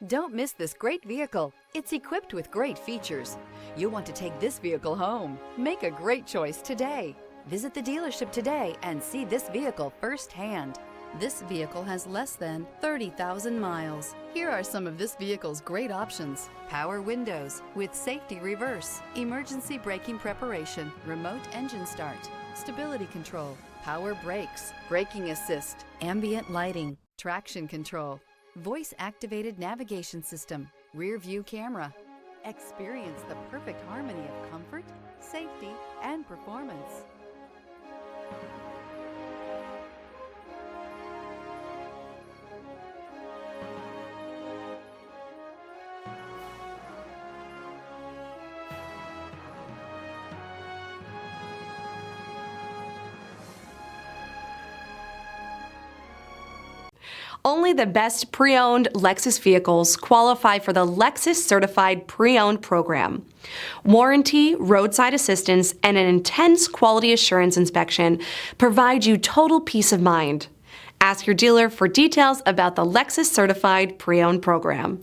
Don't miss this great vehicle. It's equipped with great features. You'll want to take this vehicle home. Make a great choice today. Visit the dealership today and see this vehicle firsthand. This vehicle has less than 30,000 miles. Here are some of this vehicle's great options: power windows with safety reverse, emergency braking preparation, remote engine start, stability control, power brakes, braking assist, ambient lighting, traction control, voice-activated navigation system, rear view camera. Experience the perfect harmony of comfort, safety, and performance. Only the best pre-owned Lexus vehicles qualify for the Lexus Certified Pre-Owned program. Warranty, roadside assistance, and an intense quality assurance inspection provide you total peace of mind. Ask your dealer for details about the Lexus Certified Pre-Owned program.